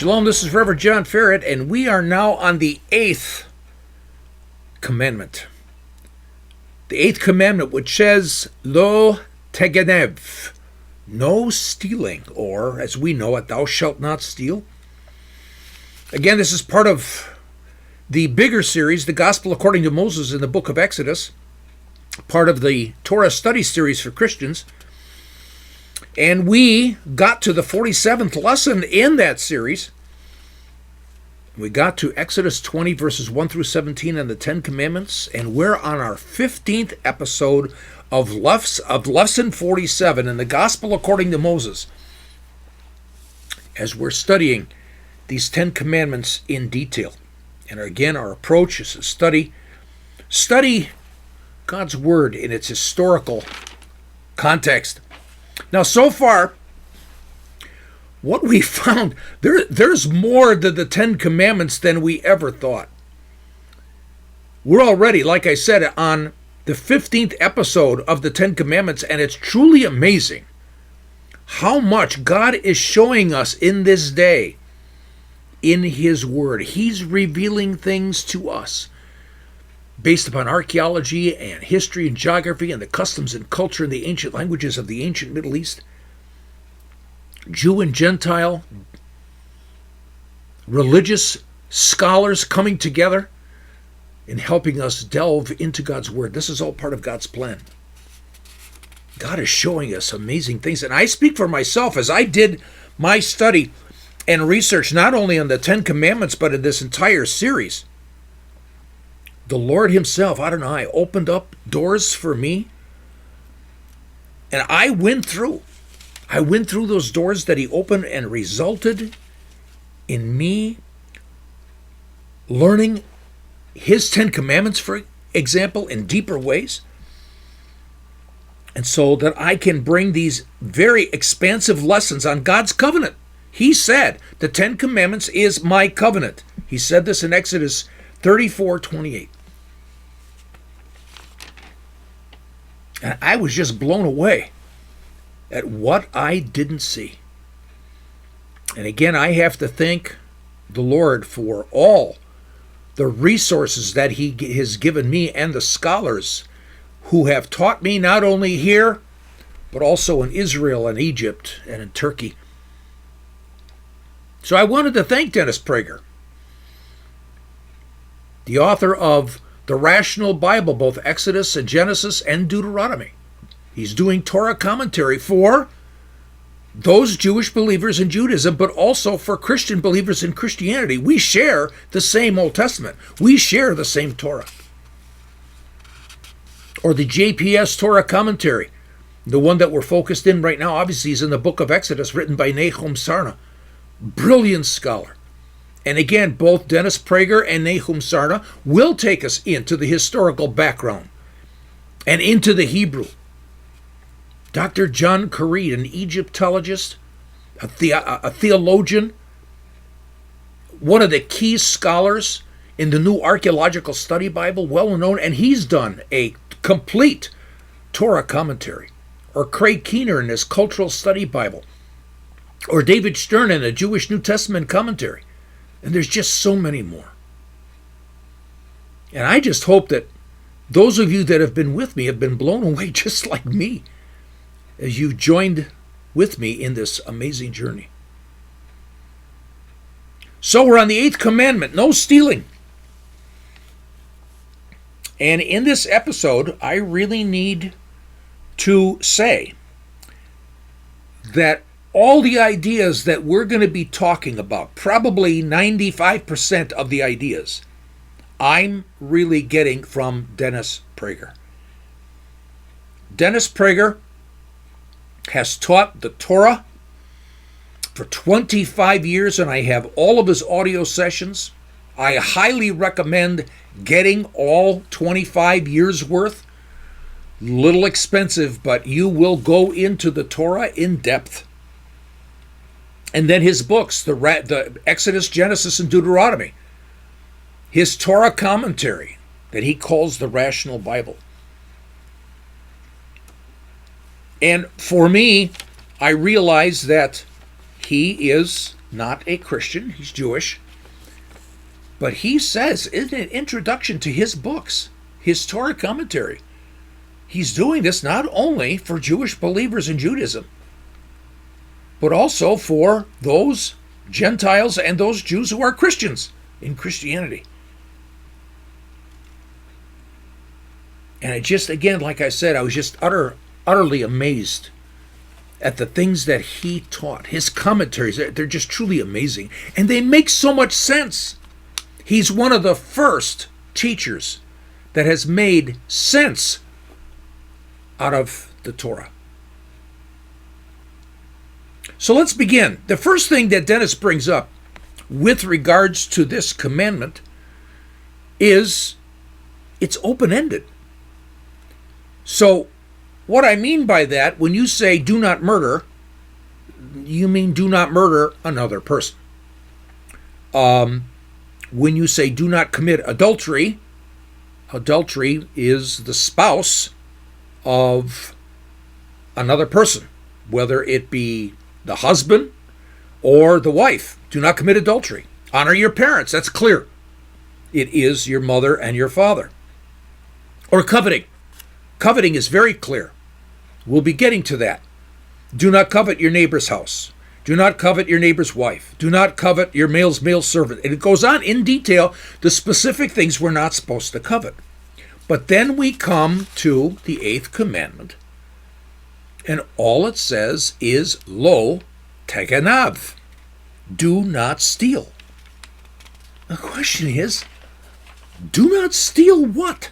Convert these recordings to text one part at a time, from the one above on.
Shalom, this is Reverend John Ferret, and we are now on the 8th commandment. The 8th commandment, which says, Lo Tegenev, no stealing, or as we know it, thou shalt not steal. Again, this is part of the bigger series, the Gospel According to Moses in the book of Exodus, part of the Torah study series for Christians. And we got to the 47th lesson in that series. We got to Exodus 20, verses 1 through 17 and the 10 Commandments, and we're on our 15th episode of Lesson 47 in the Gospel According to Moses, as we're studying these 10 Commandments in detail. And again, our approach is to study God's Word in its historical context. Now, so far, what we found, there's more to the 10 Commandments than we ever thought. We're already, like I said, on the 15th episode of the 10 Commandments, and it's truly amazing how much God is showing us in this day in His Word. He's revealing things to us based upon archaeology and history and geography and the customs and culture and the ancient languages of the ancient Middle East. Jew and Gentile, religious scholars coming together and helping us delve into God's Word. This is all part of God's plan. God is showing us amazing things. And I speak for myself as I did my study and research, not only on the 10 Commandments, but in this entire series. The Lord Himself, Adonai, opened up doors for me, and I went through those doors that He opened, and resulted in me learning His 10 Commandments, for example, in deeper ways, and so that I can bring these very expansive lessons on God's covenant. He said, the 10 Commandments is my covenant. He said this in Exodus 34:28. And I was just blown away at what I didn't see. And again, I have to thank the Lord for all the resources that He has given me and the scholars who have taught me not only here, but also in Israel and Egypt and in Turkey. So I wanted to thank Dennis Prager, the author of the Rational Bible, both Exodus and Genesis and Deuteronomy. He's doing Torah commentary for those Jewish believers in Judaism, but also for Christian believers in Christianity. We share the same Old Testament. We share the same Torah. Or the JPS Torah commentary, the one that we're focused in right now, obviously, is in the book of Exodus, written by Nahum Sarna. Brilliant scholar. And again, both Dennis Prager and Nahum Sarna will take us into the historical background and into the Hebrew. Dr. John Careed, an Egyptologist, a theologian, one of the key scholars in the New Archaeological Study Bible, well known, and he's done a complete Torah commentary. Or Craig Keener in his Cultural Study Bible. Or David Stern in a Jewish New Testament commentary. And there's just so many more. And I just hope that those of you that have been with me have been blown away just like me, as you've joined with me in this amazing journey. So we're on the 8th commandment, no stealing. And in this episode, I really need to say that all the ideas that we're going to be talking about, probably 95% of the ideas, I'm really getting from Dennis Prager. Dennis Prager has taught the Torah for 25 years, and I have all of his audio sessions. I highly recommend getting all 25 years worth. Little expensive, but you will go into the Torah in depth. And then his books, the Exodus, Genesis, and Deuteronomy. His Torah commentary that he calls the Rational Bible. And for me, I realize that he is not a Christian, he's Jewish, but he says in an introduction to his books, his Torah commentary, he's doing this not only for Jewish believers in Judaism, but also for those Gentiles and those Jews who are Christians in Christianity. And it just, again, like I said, I was just utterly amazed at the things that he taught. His commentaries, they're just truly amazing. And they make so much sense. He's one of the first teachers that has made sense out of the Torah. So let's begin. The first thing that Dennis brings up with regards to this commandment is it's open-ended. So what I mean by that, when you say do not murder, you mean do not murder another person. When you say do not commit adultery, adultery is the spouse of another person, whether it be the husband or the wife. Do not commit adultery. Honor your parents. That's clear. It is your mother and your father. Or coveting. Coveting is very clear. We'll be getting to that. Do not covet your neighbor's house. Do not covet your neighbor's wife. Do not covet your male servant. And it goes on in detail the specific things we're not supposed to covet. But then we come to the 8th commandment, and all it says is lo tegenev. Do not steal. The question is, do not steal what?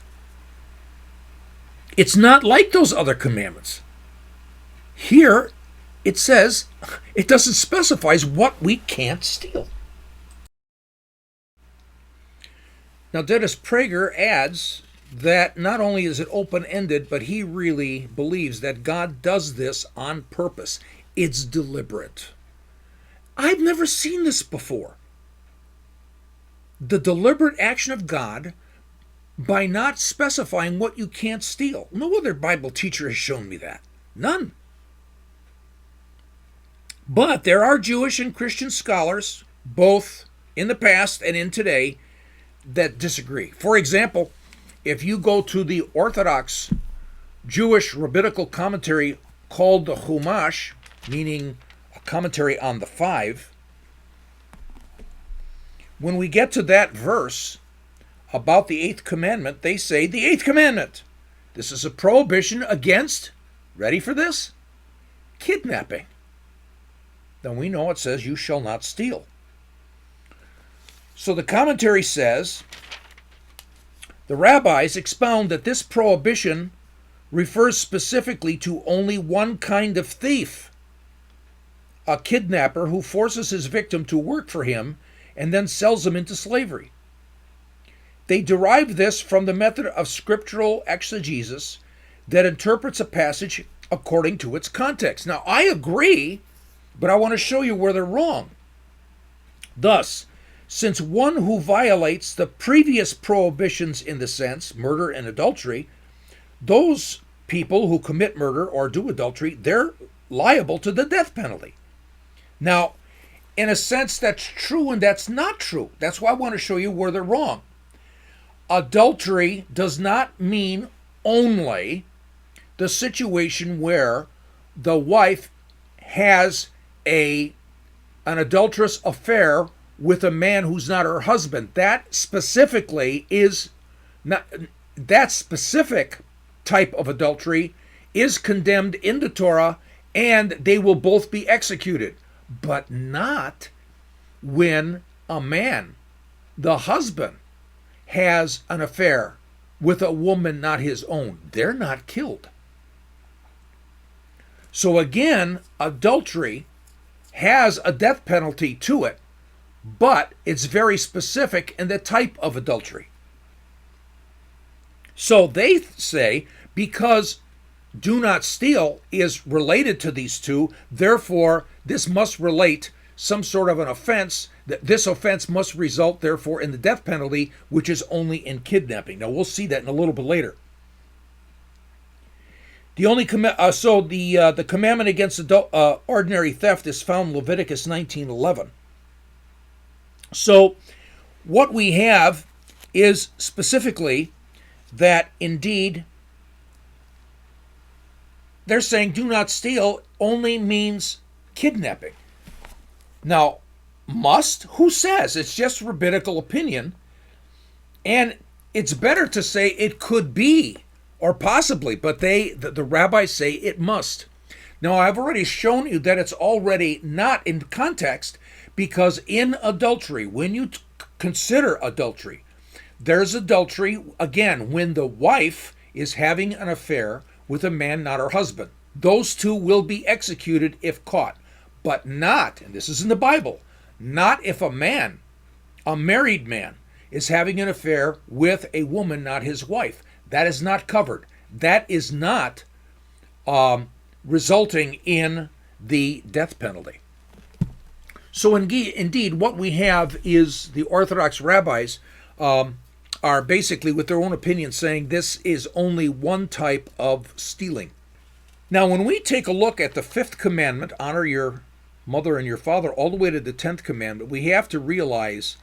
It's not like those other commandments. Here, it says, it doesn't specify what we can't steal. Now, Dennis Prager adds that not only is it open-ended, but he really believes that God does this on purpose. It's deliberate. I've never seen this before. The deliberate action of God by not specifying what you can't steal. No other Bible teacher has shown me that. None. But there are Jewish and Christian scholars, both in the past and in today, that disagree. For example, if you go to the Orthodox Jewish rabbinical commentary called the Chumash, meaning a commentary on the 5, when we get to that verse about the 8th commandment, they say the 8th commandment. This is a prohibition against, ready for this? Kidnapping. Then we know it says you shall not steal. So the commentary says, the rabbis expound that this prohibition refers specifically to only one kind of thief, a kidnapper who forces his victim to work for him and then sells him into slavery. They derive this from the method of scriptural exegesis that interprets a passage according to its context. Now, I agree, but I want to show you where they're wrong. Thus, since one who violates the previous prohibitions in the sense, murder and adultery, those people who commit murder or do adultery, they're liable to the death penalty. Now, in a sense, that's true and that's not true. That's why I want to show you where they're wrong. Adultery does not mean only the situation where the wife has an adulterous affair with a man who's not her husband. That specifically is not, that specific type of adultery is condemned in the Torah, and they will both be executed. But not when a man, the husband, has an affair with a woman not his own. They're not killed. So again, adultery has a death penalty to it, but it's very specific in the type of adultery. So they say because do not steal is related to these two, therefore this must relate some sort of an offense, that this offense must result therefore in the death penalty, which is only in kidnapping. Now we'll see that in a little bit later. The commandment against ordinary theft is found in Leviticus 19:11. So what we have is specifically that indeed they're saying do not steal only means kidnapping. Now, must? Who says? It's just rabbinical opinion. And it's better to say it could be or possibly, but the rabbis say it must. Now, I've already shown you that it's already not in context, because in adultery, when you consider adultery, there's adultery, again, when the wife is having an affair with a man not her husband. Those two will be executed if caught, but not, and this is in the Bible, not if a man, a married man, is having an affair with a woman not his wife. That is not covered. That is not resulting in the death penalty. So indeed, what we have is the Orthodox rabbis are basically, with their own opinion, saying this is only one type of stealing. Now, when we take a look at the 5th commandment, honor your mother and your father, all the way to the 10th commandment, we have to realize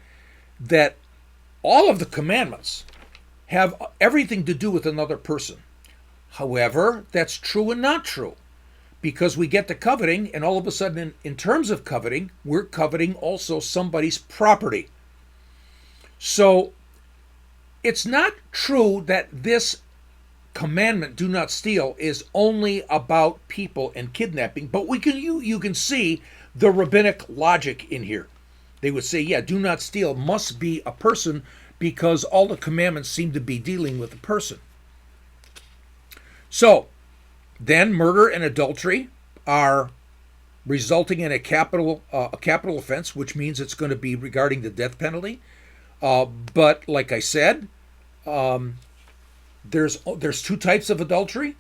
that all of the commandments have everything to do with another person. However, that's true and not true, because we get to coveting, and all of a sudden, in terms of coveting, we're coveting also somebody's property. So it's not true that this commandment, do not steal, is only about people and kidnapping, but you can see the rabbinic logic in here. They would say, yeah, do not steal must be a person, because all the commandments seem to be dealing with a person. So then murder and adultery are resulting in a capital offense, which means it's going to be regarding the death penalty. But like I said, there's two types of adultery.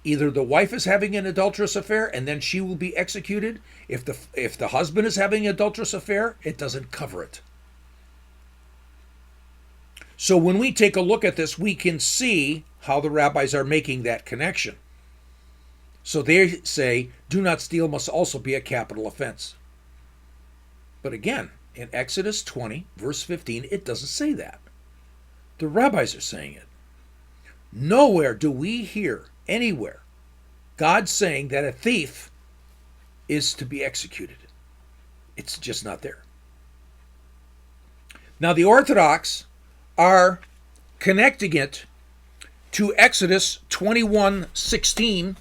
Either the wife is having an adulterous affair and then she will be executed. If the husband is having an adulterous affair, it doesn't cover it. So when we take a look at this, we can see how the rabbis are making that connection. So they say, do not steal must also be a capital offense. But again, in Exodus 20, verse 15, it doesn't say that. The rabbis are saying it. Nowhere do we hear anywhere God saying that a thief is to be executed. It's just not there. Now, the Orthodox are connecting it to Exodus 21:16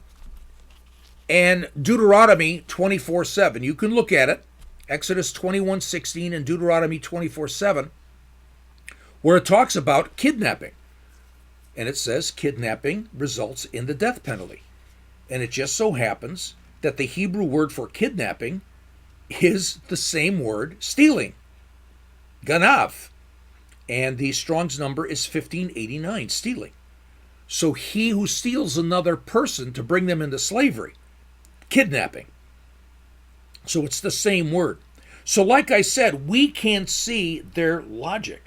and Deuteronomy 24:7. You can look at it, Exodus 21:16 and Deuteronomy 24:7, where it talks about kidnapping. And it says kidnapping results in the death penalty. And it just so happens that the Hebrew word for kidnapping is the same word stealing, ganav. And the Strong's number is 1589, stealing. So he who steals another person to bring them into slavery, kidnapping. So it's the same word. So like I said, we can see their logic.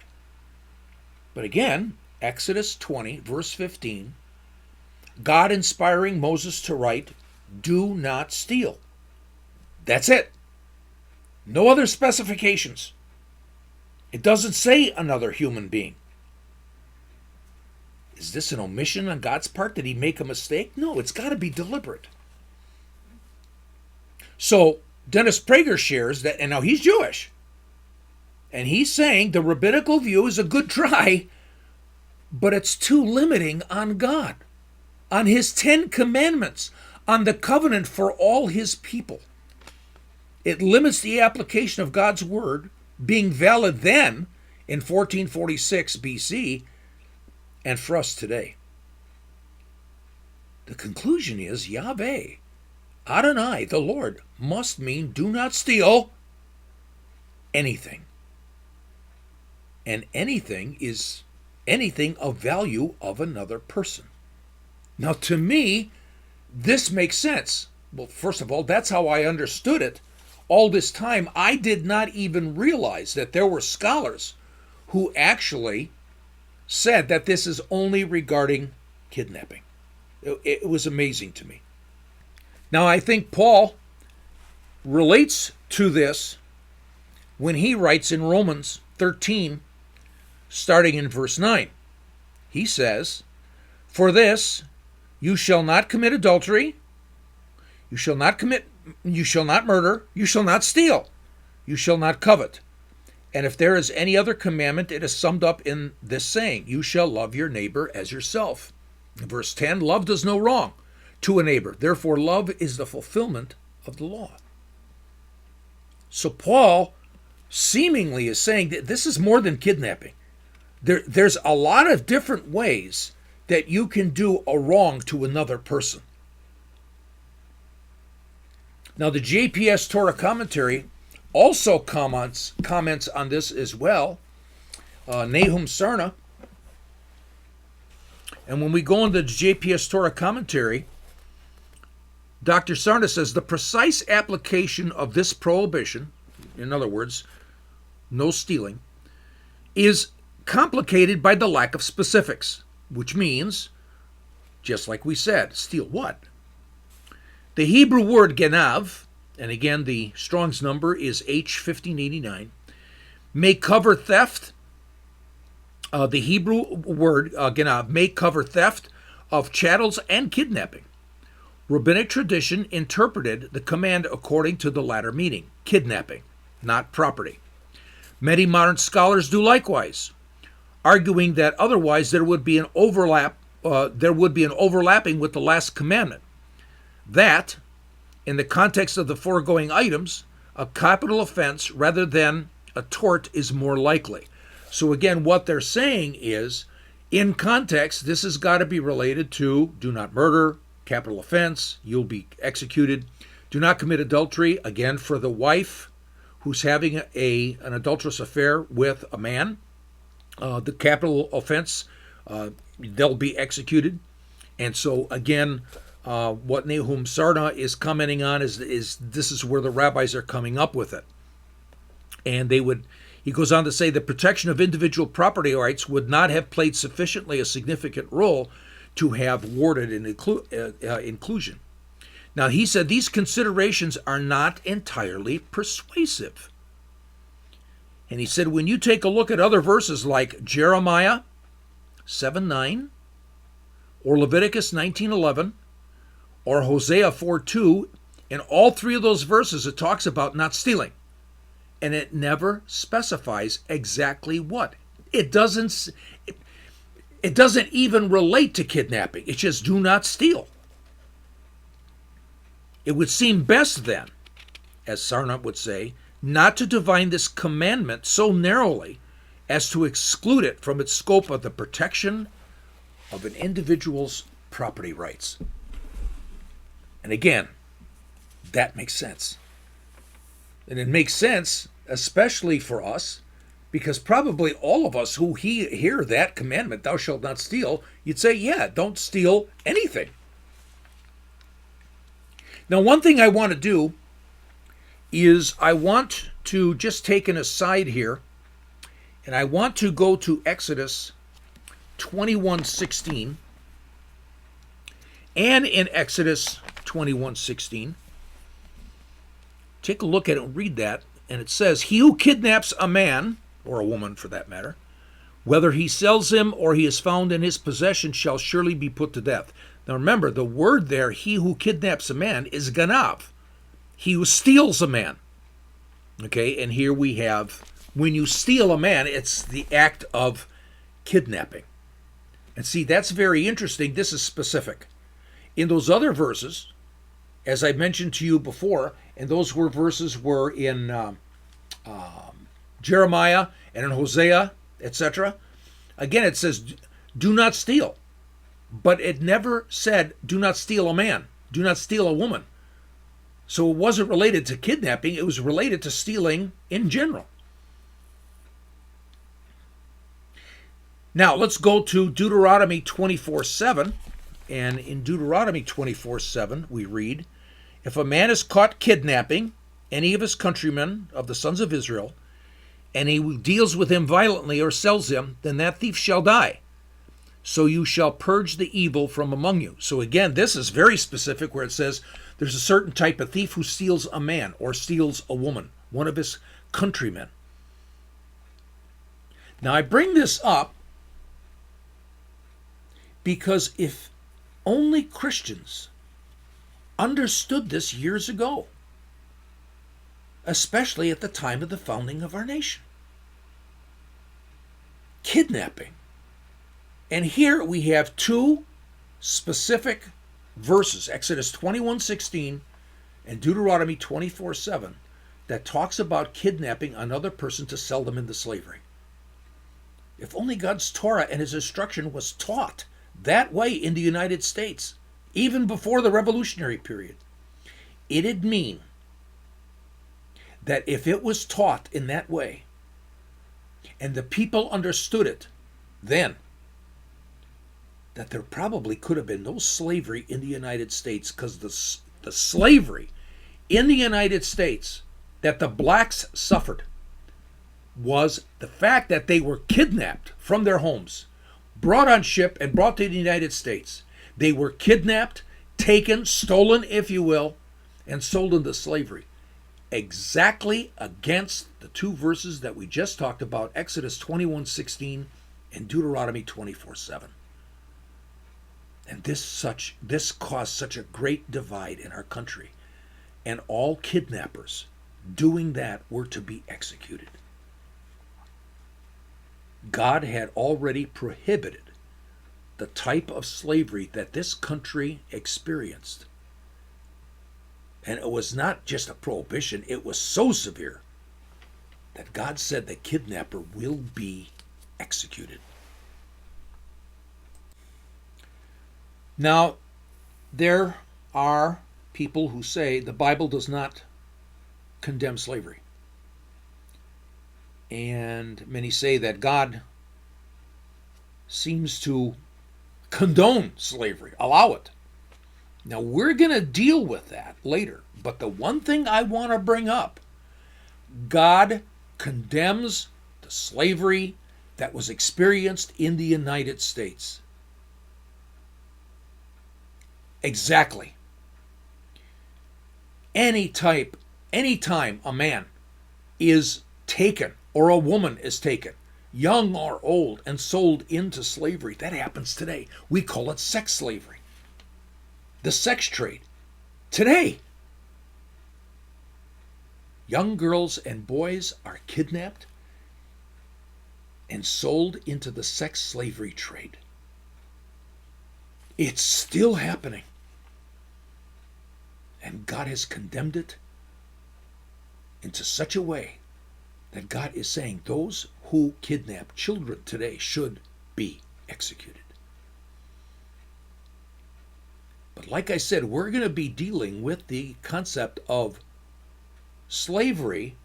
But again, Exodus 20, verse 15, God inspiring Moses to write, do not steal. That's it. No other specifications. It doesn't say another human being. Is this an omission on God's part? Did he make a mistake? No, it's got to be deliberate. So Dennis Prager shares that, and now he's Jewish, and he's saying the rabbinical view is a good try, but it's too limiting on God, on his 10 commandments, on the covenant for all his people. It limits the application of God's word being valid then in 1446 BC and for us today. The conclusion is Yahweh, Adonai, the Lord, must mean do not steal anything. And anything is anything of value of another person. Now, to me, this makes sense. Well, first of all, that's how I understood it. All this time, I did not even realize that there were scholars who actually said that this is only regarding kidnapping. It was amazing to me. Now, I think Paul relates to this when he writes in Romans 13, starting in verse 9. He says, "For this, you shall not commit adultery, you shall not murder, you shall not steal, you shall not covet. And if there is any other commandment, it is summed up in this saying, you shall love your neighbor as yourself." In verse 10, love does no wrong to a neighbor. Therefore, love is the fulfillment of the law. So Paul seemingly is saying that this is more than kidnapping. There's a lot of different ways that you can do a wrong to another person. Now, the JPS Torah commentary also comments on this as well. Nahum Sarna. And when we go into the JPS Torah commentary, Dr. Sarna says the precise application of this prohibition, in other words, no stealing, is complicated by the lack of specifics, which means, just like we said, steal what? The Hebrew word genav, and again the Strong's number is H1589, may cover theft. The Hebrew word genav may cover theft of chattels and kidnapping. Rabbinic tradition interpreted the command according to the latter meaning, kidnapping, not property. Many modern scholars do likewise, arguing that otherwise there would be an overlapping with the last commandment. That, in the context of the foregoing items, a capital offense rather than a tort is more likely. So again, what they're saying is, in context, this has got to be related to do not murder, capital offense, you'll be executed. Do not commit adultery, again, for the wife who's having an adulterous affair with a man. The capital offense, they'll be executed. And so again, what Nahum Sarna is commenting on is this is where the rabbis are coming up with it. And he goes on to say the protection of individual property rights would not have played sufficiently a significant role to have warded an inclusion. Now, he said these considerations are not entirely persuasive. And he said when you take a look at other verses like Jeremiah 7:9, or Leviticus 19:11, or Hosea 4:2, in all three of those verses it talks about not stealing. And it never specifies exactly what. It doesn't even relate to kidnapping. It's just do not steal. It would seem best then, as Sarna would say, not to define this commandment so narrowly as to exclude it from its scope of the protection of an individual's property rights. And again, that makes sense. And it makes sense especially for us, because probably all of us who hear that commandment, thou shalt not steal, you'd say, yeah, don't steal anything. Now, one thing I want to do is I want to just take an aside here, and I want to go to Exodus 21:16, and in Exodus 21:16, take a look at it and read that, and it says, he who kidnaps a man, or a woman for that matter, whether he sells him or he is found in his possession, shall surely be put to death. Now remember, the word there, he who kidnaps a man, is ganav, he who steals a man. Okay, and here we have, when you steal a man, it's the act of kidnapping. And see, that's very interesting. This is specific. In those other verses, as I mentioned to you before, and those verses were in Jeremiah and in Hosea, etc. Again, it says, do not steal. But it never said, do not steal a man, do not steal a woman. So it wasn't related to kidnapping, it was related to stealing in general. Now, let's go to Deuteronomy 24:7. And in Deuteronomy 24:7, we read, if a man is caught kidnapping any of his countrymen of the sons of Israel, and he deals with him violently or sells him, then that thief shall die. So you shall purge the evil from among you. So again, this is very specific where it says there's a certain type of thief who steals a man or steals a woman, one of his countrymen. Now, I bring this up because if only Christians understood this years ago, especially at the time of the founding of our nation. Kidnapping. And here we have two specific verses, Exodus 21:16 and Deuteronomy 24:7, that talks about kidnapping another person to sell them into slavery. If only God's Torah and his instruction was taught that way in the United States, even before the Revolutionary period, it'd mean that if it was taught in that way and the people understood it then, that there probably could have been no slavery in the United States, because the slavery in the United States that the blacks suffered was the fact that they were kidnapped from their homes, brought on ship and brought to the United States. They were kidnapped, taken, stolen, if you will, and sold into slavery. Exactly against the two verses that we just talked about, Exodus 21:16 and Deuteronomy 24:7. And this caused such a great divide in our country. And all kidnappers doing that were to be executed. God had already prohibited the type of slavery that this country experienced. And it was not just a prohibition, it was so severe that God said the kidnapper will be executed. Now, there are people who say the Bible does not condemn slavery. And many say that God seems to condone slavery, allow it. Now, we're going to deal with that later. But the one thing I want to bring up, God condemns the slavery that was experienced in the United States. Exactly. Anytime a man is taken or a woman is taken, young or old, and sold into slavery, that happens today. We call it sex slavery. The sex trade. Today, young girls and boys are kidnapped and sold into the sex slavery trade. It's still happening. And God has condemned it into such a way that God is saying those who kidnap children today should be executed. But like I said, we're going to be dealing with the concept of slavery,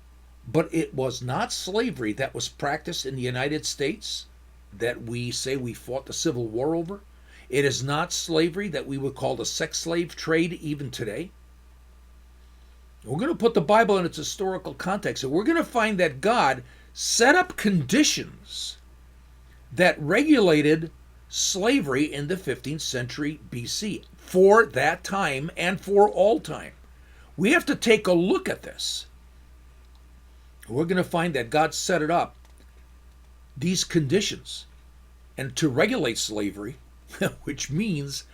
but it was not slavery that was practiced in the United States that we say we fought the Civil War over. It is not slavery that we would call the sex slave trade even today. We're going to put the Bible in its historical context, and we're going to find that God set up conditions that regulated slavery in the 15th century BC for that time and for all time. We have to take a look at this. We're going to find that God set it up, these conditions, and to regulate slavery, which means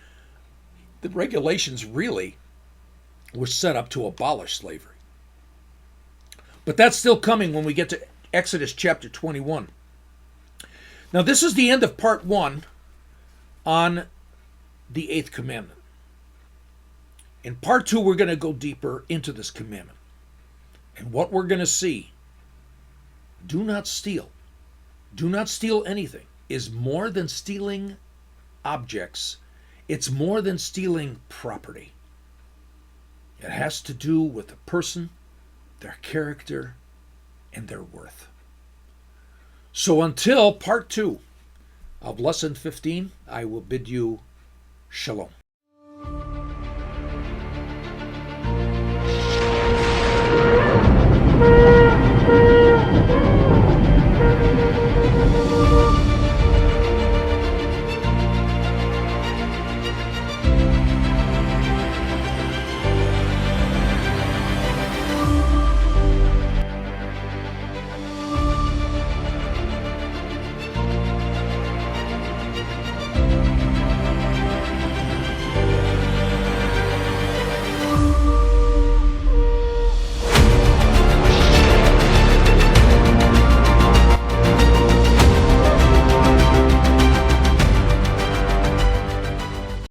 the regulations really were set up to abolish slavery. But that's still coming when we get to Exodus chapter 21. Now, this is the end of part 1 on the 8th commandment. In part 2, we're going to go deeper into this commandment. And what we're going to see, do not steal. Do not steal anything is more than stealing objects. It's more than stealing property. It has to do with a person, their character, and their worth. So until part 2 of lesson 15, I will bid you shalom.